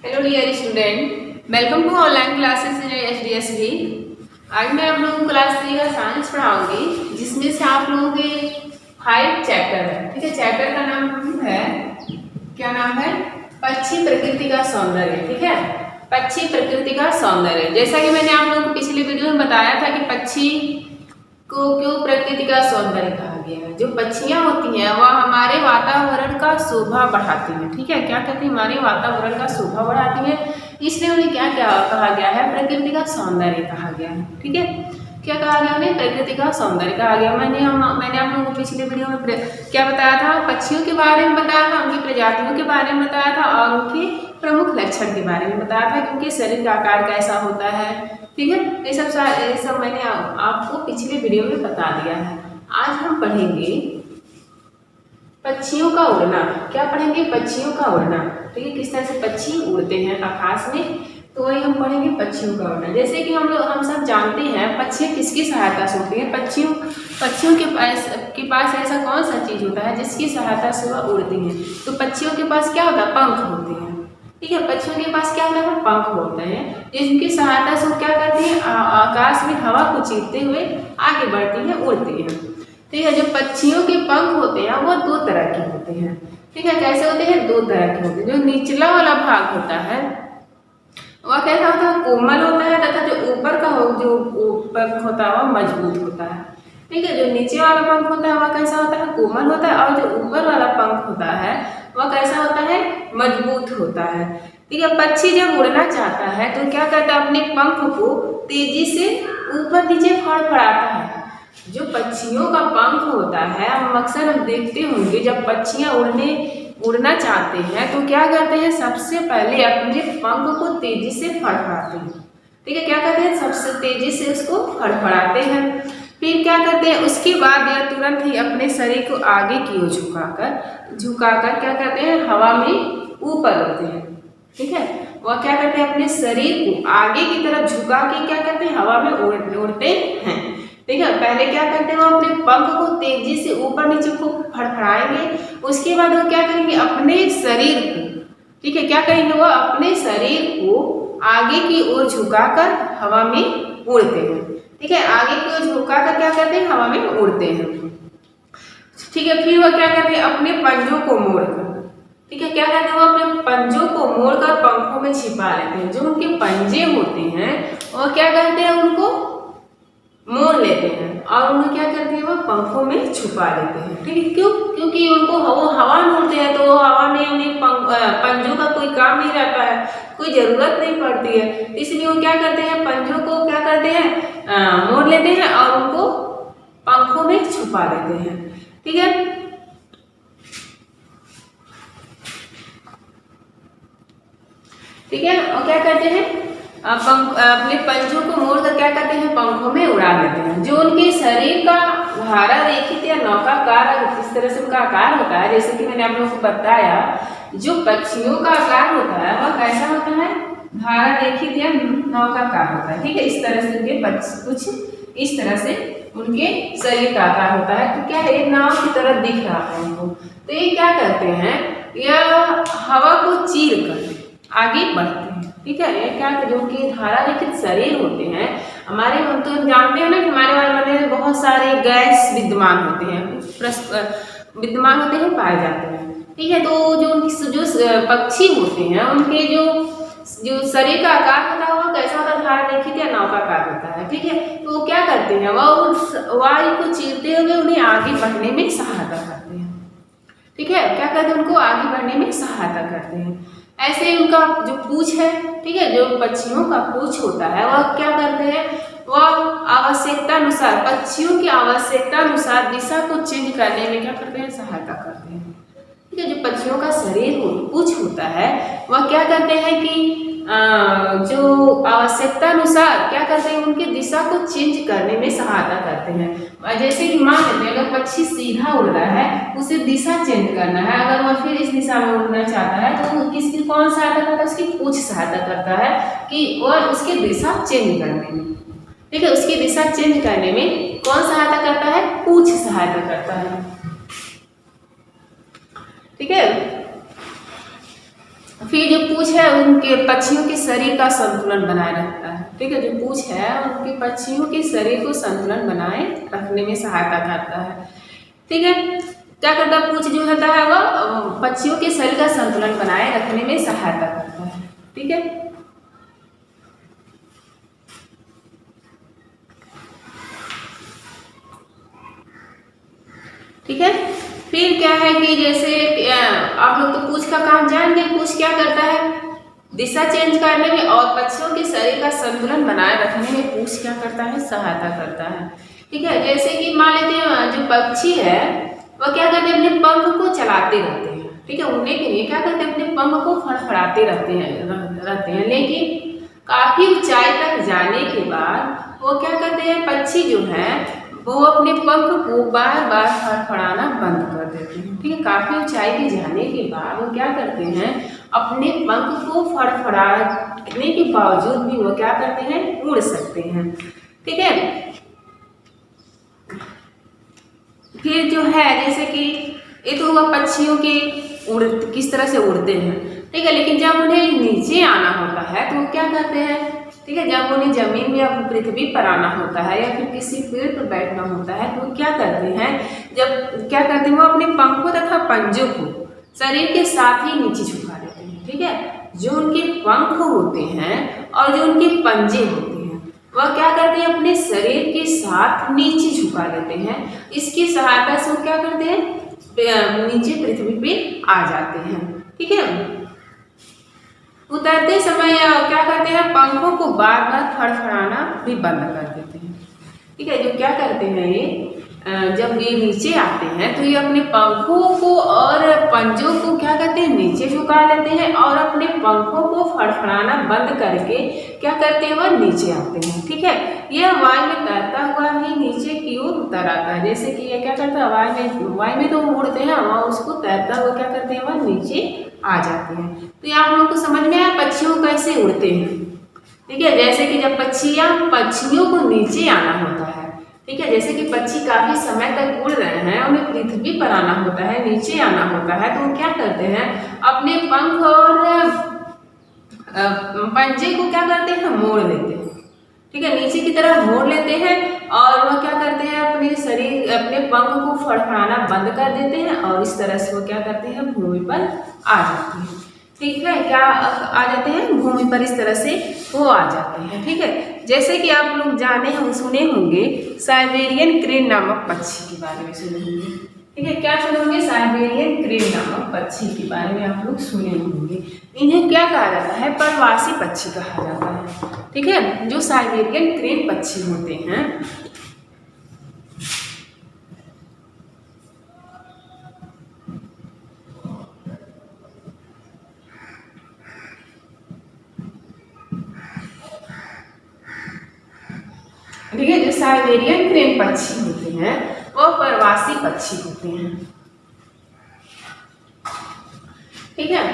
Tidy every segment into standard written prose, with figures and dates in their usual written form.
Hello dear student, welcome to online classes in HDSV। आज मैं आप लोगों को क्लास 3 का साइंस पढ़ाऊंगी, जिसमें से आप लोगों के 5 चैप्टर है। ठीक है, चैप्टर का नाम है, क्या नाम है? पक्षी प्रकृति का सौंदर्य। ठीक है, पक्षी प्रकृति का सौंदर्य। जैसा कि मैंने आप लोगों को पिछले वीडियो में बताया था कि पक्षी को क्यों प्रकृति का सौंदर्य कहा गया है। जो पक्षियां होती हैं वह हमारे वातावरण का शोभा बढ़ाती हैं। ठीक है, क्या कहते हैं? हमारे वातावरण का शोभा बढ़ाती हैं, इसलिए उन्हें क्या क्या कहा गया है? प्रकृति का सौंदर्य कहा गया है। ठीक है, क्या कहा गया उन्हें? प्रकृति का सौंदर्य कहा गया। मैंने आप लोगों को पिछले वीडियो में क्या बताया था? पक्षियों के बारे में बताया था, उनकी प्रजातियों के बारे में बताया था और उनके प्रमुख लक्षण के बारे में बताया था कि उनके शरीर का आकार कैसा होता है। ठीक है, ये सब मैंने आपको पिछले वीडियो में बता दिया है। आज हम पढ़ेंगे पक्षियों का उड़ना। क्या पढ़ेंगे? पक्षियों का उड़ना। ठीक है, किस तरह से पक्षी उड़ते हैं आकाश में, तो वही हम पढ़ेंगे पक्षियों का उड़ना। जैसे कि हम सब जानते हैं पक्षी किसकी सहायता से उड़ती हैं। पक्षियों के पास ऐसा कौन सा चीज होता है जिसकी सहायता से वह उड़ती हैं? तो पक्षियों के पास क्या होता है? पंख होते हैं। ठीक है, पक्षियों के पास क्या होता है? पंख होते हैं, जिनकी सहायता से वो क्या करती है? आकाश में हवा को चीरते हुए आगे बढ़ती है, उड़ती है। ठीक है, जो पक्षियों के पंख होते हैं वो 2 तरह के होते हैं। ठीक है, कैसे होते हैं? 2 तरह के होते हैं। जो निचला वाला भाग होता है वह कैसा होता है? कोमल होता है, तथा जो ऊपर का जो पंख होता है वह मजबूत होता है। ठीक है, जो नीचे वाला पंख होता है वह कैसा होता है? कोमल होता है, और जो ऊपर वाला पंख होता है वह कैसा होता है? मजबूत होता है। ठीक है, पक्षी जब उड़ना चाहता है तो क्या करता है? अपने पंख को तेजी से ऊपर नीचे फड़फड़ाता है। जो पक्षियों का पंख होता है, हम अक्सर देखते होंगे जब पक्षियां उड़ना चाहते हैं तो क्या करते हैं? सबसे पहले अपने पंख को तेजी से फड़फड़ाते हैं। ठीक है, क्या करते हैं? सबसे तेजी से उसको फड़फड़ाते हैं। फिर क्या करते हैं? उसके बाद यह तुरंत ही अपने शरीर को आगे की ओर झुकाकर क्या करते हैं? हवा में ऊपर उड़ते हैं। ठीक है, वह क्या करते हैं? अपने शरीर को आगे की तरफ झुका के क्या करते हैं? हवा में उड़ते हैं। ठीक है, पहले क्या करते हैं? वो अपने पंख को तेजी से ऊपर नीचे खूब फड़फड़ाएंगे। उसके बाद वो क्या करेंगे? अपने शरीर को, ठीक है, क्या करेंगे? वो अपने शरीर को आगे की ओर झुकाकर हवा में उड़ते हैं। ठीक है, आगे की ओर झुकाकर क्या करते हैं? हवा में उड़ते हैं। ठीक है, फिर वह क्या करते हैं? अपने पंजों को मोड़कर, ठीक है, क्या करते हैं? वो अपने पंजों को मोड़कर पंखों में छिपा लेते हैं। जो उनके पंजे होते हैं वो क्या करते हैं? उनको मोड़ लेते हैं और उन्हें क्या करते हैं? वो पंखों में छुपा लेते हैं। ठीक है, क्यों? क्योंकि उनको वो हवा में उड़ते हैं तो हवा में उन्हें पंजों का कोई काम नहीं रहता है, कोई जरूरत नहीं पड़ती है, इसलिए वो क्या करते हैं? पंजों को क्या करते हैं? मोड़ लेते हैं और उनको पंखों में छुपा लेते हैं। ठीक है, ठीक है, और क्या करते हैं? अपने पंजों को मोड़कर क्या करते हैं? पंखों में उड़ा लेते हैं। जो उनके शरीर का धारा रेखित या नौकाकार, इस तरह से उनका आकार होता है, जैसे कि मैंने आप लोगों को बताया, जो पक्षियों का आकार होता है वह कैसा होता है? धारा रेखित या नौकाकार होता है। ठीक है, इस तरह से उनके कुछ इस तरह से उनके शरीर का आकार होता है। तो क्या है? एक नाव की तरह दिख रहा है उनको। तो ये क्या करते हैं? यह हवा को चीर कर आगे बढ़ते हैं। ठीक है, ये क्या? जो कि धारा रेखित शरीर होते हैं हमारे, हम तो जानते हैं ना कि हमारे वायुमंडल में बहुत सारे गैस विद्यमान होते हैं, पाए जाते हैं। ठीक है, तो जो पक्षी होते हैं उनके जो शरीर का आकार होता है वो कैसा होता है? धारा रेखित या नौकाकार होता है। ठीक है, तो वो क्या करते हैं? वह उस वायु को चीरते हुए उन्हें आगे बढ़ने में सहायता करते हैं। ठीक है, क्या करते हैं? उनको आगे बढ़ने में सहायता करते हैं। ऐसे ही उनका जो पूंछ है, ठीक है, जो पक्षियों का पूंछ होता है वह क्या करते हैं? वह आवश्यकता अनुसार, पक्षियों की आवश्यकता अनुसार दिशा को चेंज करने में क्या करते हैं? सहायता करते हैं। ठीक है, जो पक्षियों का शरीर पूंछ होता है वह क्या करते हैं कि जो आवश्यकता अनुसार क्या करते हैं? उनकी दिशा को चेंज करने में सहायता करते हैं। जैसे कि मान लेते हैं अगर पक्षी सीधा उड़ रहा है, उसे दिशा चेंज करना है, अगर वह फिर इस दिशा में उड़ना चाहता है तो किसकी कौन सहायता करता है? उसकी पूंछ सहायता करता है कि वह उसकी दिशा चेंज करने में। ठीक है, उसकी दिशा चेंज करने में कौन सहायता करता है? पूंछ सहायता करता है। ठीक है, फिर जो पूंछ है उनके पक्षियों के शरीर का संतुलन बनाए रखता है। ठीक है, जो पूंछ है उनके पक्षियों के शरीर को संतुलन बनाए रखने में सहायता करता है। ठीक है, क्या करता है पूंछ जो होता है वो पक्षियों के शरीर का संतुलन बनाए रखने में सहायता करता है। ठीक है, ठीक है। फिर क्या है कि जैसे आप लोग तो पूंछ का काम जान गए, पूंछ क्या करता है दिशा चेंज करने में और पक्षियों के शरीर का संतुलन बनाए रखने में पूंछ क्या करता है सहायता करता है। ठीक है, जैसे कि मान लेते हैं जो पक्षी है वह क्या करते हैं अपने पंख को चलाते रहते हैं। ठीक है, उड़ने के लिए क्या करते हैं अपने पंख को फड़फड़ाते रहते हैं लेकिन काफी ऊंचाई तक जाने के बाद वो क्या करते हैं पक्षी जो है वो अपने पंख को बार बार फड़फड़ाना बंद कर देते हैं। ठीक है, काफी ऊंचाई पे जाने के बाद वो क्या करते हैं अपने पंख को फड़फड़ाने के बावजूद भी वो क्या करते हैं उड़ सकते हैं। ठीक है, फिर जो है जैसे कि ये तो हुआ पक्षियों के किस तरह से उड़ते हैं। ठीक है, लेकिन जब उन्हें नीचे आना होता है तो वो क्या करते हैं। ठीक है, जब उन्हें जमीन या पृथ्वी पर आना होता है या फिर किसी पेड़ पर बैठना होता है तो क्या करते हैं जब क्या करते हैं वो अपने पंखों तथा पंजों को शरीर के साथ ही नीचे झुका देते हैं। ठीक है, जो उनके पंख होते हैं और जो उनके पंजे होते हैं वह क्या करते हैं अपने शरीर के साथ नीचे झुका देते हैं। इसकी सहायता से वो क्या करते हैं नीचे पृथ्वी पे आ जाते हैं। ठीक है, उतरते समय क्या करते हैं पंखों को बार बार फड़फड़ाना भी बंद कर देते हैं। ठीक है, जो क्या करते हैं ये जब ये नीचे आते हैं तो ये अपने पंखों को और पंजों को क्या करते हैं नीचे झुका लेते हैं और अपने पंखों को फड़फड़ाना बंद करके क्या करते हैं वह नीचे आते हैं। ठीक है, यह वायु में तैरता हुआ ही नीचे की ओर उतर आता है। जैसे कि ये क्या करता है वायु में तो उड़ते हैं वह उसको तैरता हुआ क्या करते हैं वह नीचे आ जाते हैं। तो ये आप लोगों को समझ में आया पक्षियों कैसे उड़ते हैं। ठीक है, जैसे कि जब पक्षियों को नीचे आना होता है। ठीक है, जैसे कि पक्षी काफी समय तक उड़ रहे हैं उन्हें पृथ्वी पर आना होता है नीचे आना होता है तो वो क्या करते हैं अपने पंख और पंजे को क्या करते हैं मोड़ लेते हैं। ठीक है, नीचे की तरफ मोड़ लेते हैं और वह क्या करते हैं अपने शरीर अपने पंख को फड़फड़ाना बंद कर देते हैं और इस तरह से वो क्या करते हैं भूमि पर आ जाते हैं। ठीक है, क्या आ जाते हैं भूमि पर इस तरह से वो आ जाते हैं। ठीक है, जैसे कि आप लोग सुने होंगे साइबेरियन क्रेन नामक पक्षी के बारे में सुने होंगे। ठीक है, क्या सुने होंगे साइबेरियन क्रेन नामक पक्षी के बारे में आप लोग सुने होंगे। इन्हें क्या कहा जाता है प्रवासी पक्षी कहा जाता है। ठीक है, जो साइबेरियन क्रेन पक्षी होते हैं ठीक है, जो साइबेरियन क्रेन पक्षी होते हैं वो प्रवासी पक्षी होते हैं। ठीक है,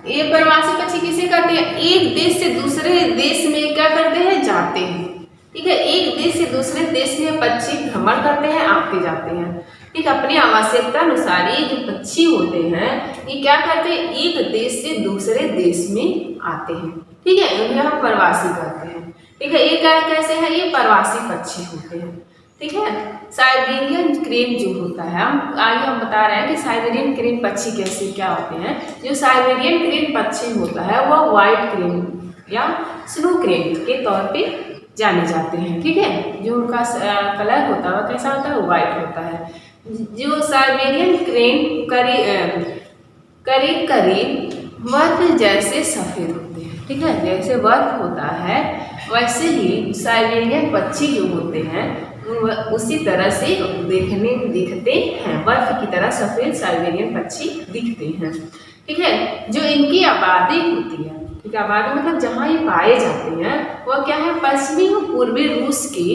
ये प्रवासी पक्षी किसे कहते हैं एक देश से दूसरे देश में क्या करते हैं जाते हैं। ठीक है, एक देश से दूसरे देश में पक्षी भ्रमण करते हैं आते जाते हैं। ठीक, अपनी आवश्यकता अनुसार ये जो पक्षी होते हैं ये क्या करते हैं एक देश से दूसरे देश में आते हैं। ठीक है, इन्हें हम प्रवासी कहते हैं। ठीक है, ये क्या कैसे है ये प्रवासी पक्षी होते हैं। ठीक है, साइबेरियन क्रेन जो होता है हम बता रहे हैं कि साइबेरियन क्रेन पक्षी कैसे क्या होते हैं। जो साइबेरियन क्रेन पक्षी होता है वह व्हाइट क्रेन या स्नो क्रेन के तौर पे जाने जाते हैं। ठीक है, जो उनका कलर होता है वह कैसा होता है व्हाइट होता है। जो साइबेरियन क्रेन करीब करीब बर्फ जैसे सफ़ेद होते हैं। ठीक है, जैसे बर्फ होता है वैसे ही साइबेरियन पक्षी जो होते हैं उसी तरह से देखने में दिखते हैं, बर्फ की तरह सफ़ेद साइबेरियन पक्षी दिखते हैं। ठीक है, जो इनकी आबादी होती है ठीक है आबादी मतलब जहाँ ये पाए जाते हैं वह क्या है पश्चिमी और पूर्वी रूस की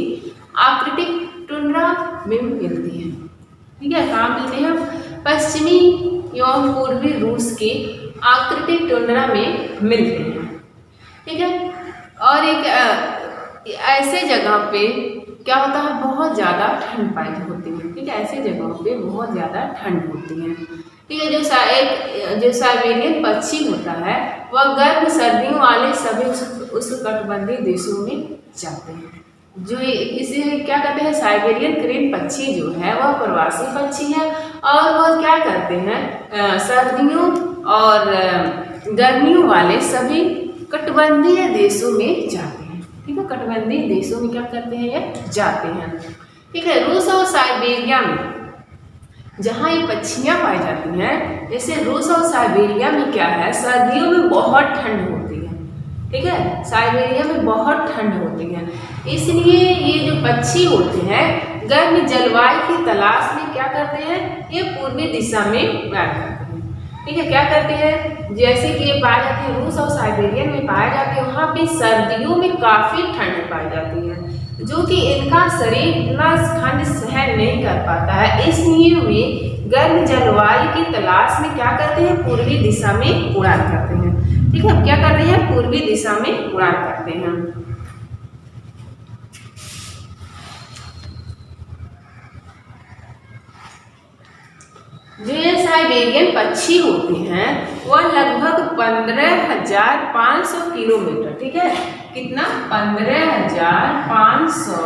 आर्कटिक टुंड्रा में मिलती है। ठीक है, कहाँ मिलते हैं पश्चिमी एवं पूर्वी रूस के आर्कटिक टुंड्रा में मिलते हैं। ठीक है, और एक ऐसे जगह पे क्या होता है बहुत ज़्यादा ठंड पाई होती है। ठीक है, ऐसे जगहों पे बहुत ज़्यादा ठंड होती है। ठीक है। जो साइबेरियन पक्षी होता है वह गर्म सर्दियों वाले सभी उष्णकटिबंधीय देशों में जाते हैं। जो इसे क्या कहते हैं, साइबेरियन क्रेन पक्षी जो है वह प्रवासी पक्षी है और वह क्या करते हैं, सर्दियों और गर्मियों वाले सभी कटिबंधीय देशों में जाते हैं। ठीक है, कटिबंधीय देशों में क्या करते हैं, ये जाते हैं। ठीक है। रूस और साइबेरिया में जहाँ ये पक्षियाँ पाई जाती हैं, जैसे रूस और साइबेरिया में क्या है, सर्दियों में बहुत ठंड होती है। ठीक है, साइबेरिया में बहुत ठंड होती है, इसलिए ये जो पक्षी होते हैं गर्म जलवायु की तलाश में क्या करते हैं, ये पूर्वी दिशा में उड़ान करते हैं। ठीक है, क्या करते हैं, जैसे कि ये पाए जाते हैं रूस और साइबेरियन में पाए जाते हैं, वहाँ पे सर्दियों में काफ़ी ठंड पाई जाती है, जो कि इनका शरीर इतना ठंड सहन नहीं कर पाता है, इसलिए वे गर्म जलवायु की तलाश में क्या करते हैं, पूर्वी दिशा में उड़ान करते हैं। ठीक है, क्या करते हैं, पूर्वी दिशा में उड़ान करते हैं। जो ये साइबेरियन पक्षी होते हैं वह लगभग 15,500 किलोमीटर, ठीक है, कितना, 15,500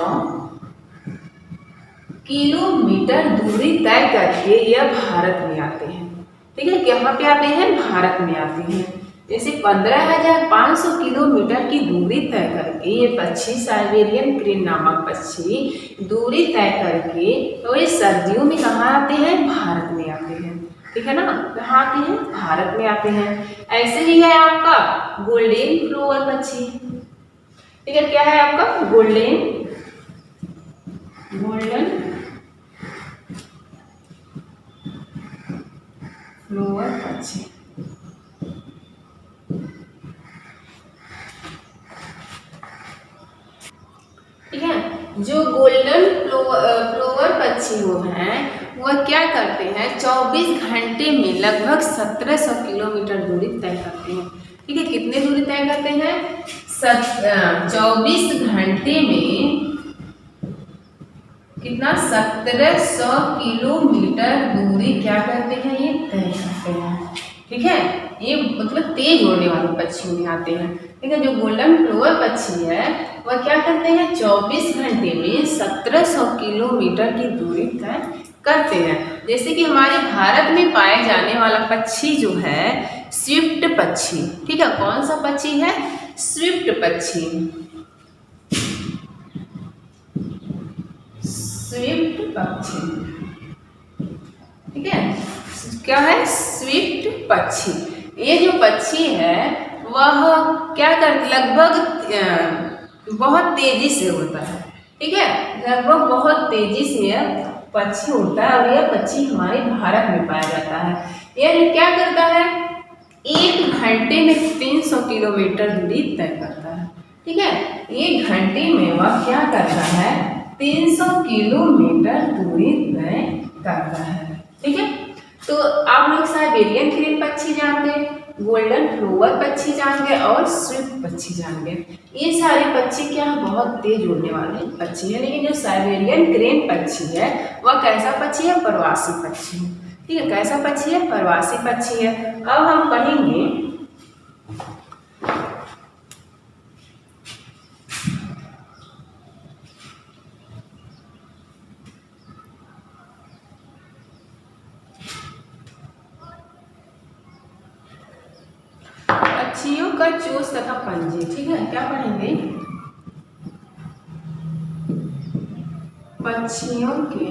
किलोमीटर दूरी तय करके यह भारत में आते हैं। ठीक है, कहाँ पे आते हैं, भारत में आते हैं। जैसे 15,500 किलोमीटर की दूरी तय करके ये पक्षी, साइबेरियन क्रेन नामक पक्षी दूरी तय करके तो ये सर्दियों में कहाँ आते हैं, भारत में आते हैं। ठीक है ना, कहाँ आते हैं, भारत में आते हैं। ऐसे ही है आपका गोल्डन फ्लोवर पक्षी। ठीक है, क्या है आपका, गोल्डन फ्लोवर पक्षी। ठीक है, जो गोल्डन फ्लोवर पक्षी वो हैं वह क्या करते हैं, 24 घंटे में लगभग 1700 किलोमीटर दूरी तय करते हैं। ठीक है, कितने दूरी तय करते हैं, 24 घंटे में कितना, 1700 किलोमीटर दूरी क्या करते हैं, ये तय करते हैं। ठीक है, ये मतलब तेज उड़ने वाले पक्षियों में आते हैं। ठीक है, जो गोल्डन फ्लोवर पक्षी है वह क्या करते हैं, 24 घंटे में 1700 किलोमीटर की दूरी तय करते हैं। जैसे कि हमारे भारत में पाए जाने वाला पक्षी जो है स्विफ्ट पक्षी। ठीक है, कौन सा पक्षी है, स्विफ्ट पक्षी, स्विफ्ट पक्षी। ठीक है, क्या है, स्विफ्ट पक्षी। ये जो पक्षी है वह क्या कर, लगभग बहुत तेजी से उड़ता है। ठीक है, लगभग बहुत तेजी से यह पक्षी उड़ता है और यह पक्षी हमारे भारत में पाया जाता है। यह क्या करता है, 1 घंटे में 300 किलोमीटर दूरी तय करता है। ठीक है, 1 घंटे में वह क्या करता है, 300 किलोमीटर दूरी तय करता है। ठीक है, तो आप लोग साइबेरियन क्रेन पक्षी जान गए, गोल्डन फ्लोवर पक्षी जान गए और स्विफ्ट पक्षी जान गए। ये सारे पक्षी क्या है, बहुत तेज उड़ने वाले पक्षी है। लेकिन जो साइबेरियन क्रेन पक्षी है वह कैसा पक्षी है, प्रवासी पक्षी है। ठीक है, कैसा पक्षी है, प्रवासी पक्षी है। अब हम पढ़ेंगे पक्षियों का चोंच तथा पंजे। ठीक है, क्या पढ़ेंगे, पक्षियों के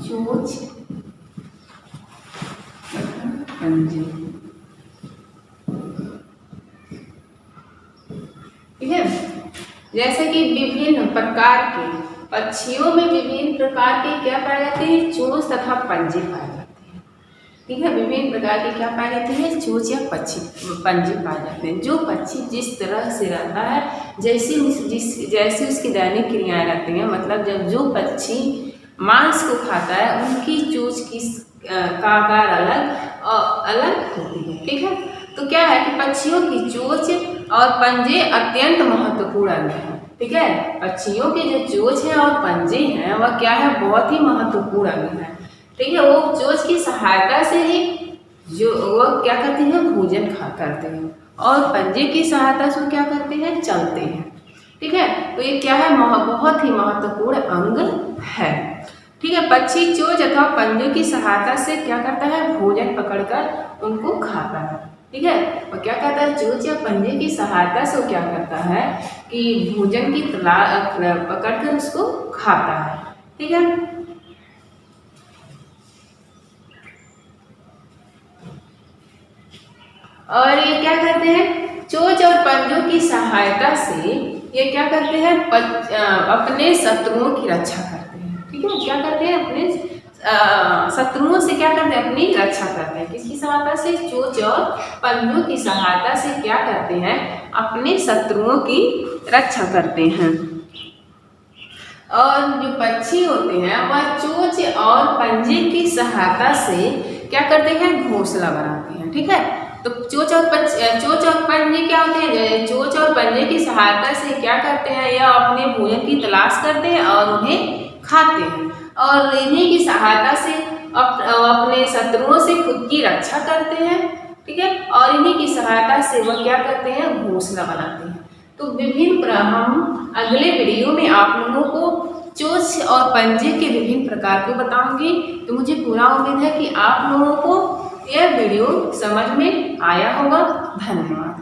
चोंच तथा पंजे। ठीक है, जैसे कि विभिन्न प्रकार के पक्षियों में विभिन्न प्रकार के क्या पाए जाते हैं, चोंच तथा पंजे पाए जाते हैं। ठीक है, विभिन्न प्रकार के क्या पाए जाते हैं, चोंच या पंजे पाए जाते हैं। जो पक्षी जिस तरह से रहता है, जैसे उसकी दैनिक क्रियाएं रहती हैं, मतलब जब जो पक्षी मांस को खाता है उनकी चोंच का आकार अलग अलग होती है। ठीक है, तो क्या है कि पक्षियों की चोंच और पंजे अत्यंत महत्वपूर्ण अंग हैं। ठीक है, पक्षियों के जो चोंच है और पंजे हैं वह क्या है, बहुत ही महत्वपूर्ण अंग है। ठीक है, वो चोंच की सहायता से ही जो वो क्या करते हैं, भोजन करते हैं, और पंजे की सहायता से क्या करते हैं, चलते हैं। ठीक है, तो ये क्या है, बहुत ही महत्वपूर्ण अंग है। ठीक है, पक्षी चोंच अथवा पंजों की सहायता से क्या करता है, भोजन पकड़कर उनको खाता है। ठीक है, और क्या करता है, चोंच या पंजे की सहायता से वो क्या करता है कि भोजन की पकड़कर उसको खाता है। ठीक है, और ये क्या करते हैं, चोंच और पंजों की सहायता से ये क्या करते हैं, अपने शत्रुओं की रक्षा करते हैं। ठीक है, क्या करते हैं, अपने शत्रुओं से क्या करते हैं, अपनी रक्षा करते हैं। किसकी सहायता से, चोंच और पंजों की सहायता से क्या करते हैं, अपने शत्रुओं की रक्षा करते हैं। और जो पक्षी होते हैं वह चोंच और पंजे की सहायता से क्या करते हैं, घोंसला बनाते हैं। ठीक है, तो चोंच और पंजे क्या होते हैं, चोंच और पंजे की सहायता से क्या करते हैं, यह अपने भोजन की तलाश करते हैं और उन्हें खाते हैं, और इन्हीं की सहायता से अपने शत्रुओं से खुद की रक्षा करते हैं। ठीक है, और इन्हीं की सहायता से वह क्या करते हैं, घोंसला बनाते हैं। तो हम अगले वीडियो में आप लोगों को चोंच और पंजे के विभिन्न प्रकार को बताऊंगी। तो मुझे पूरा उम्मीद है कि आप लोगों को यह वीडियो समझ में आया होगा। धन्यवाद।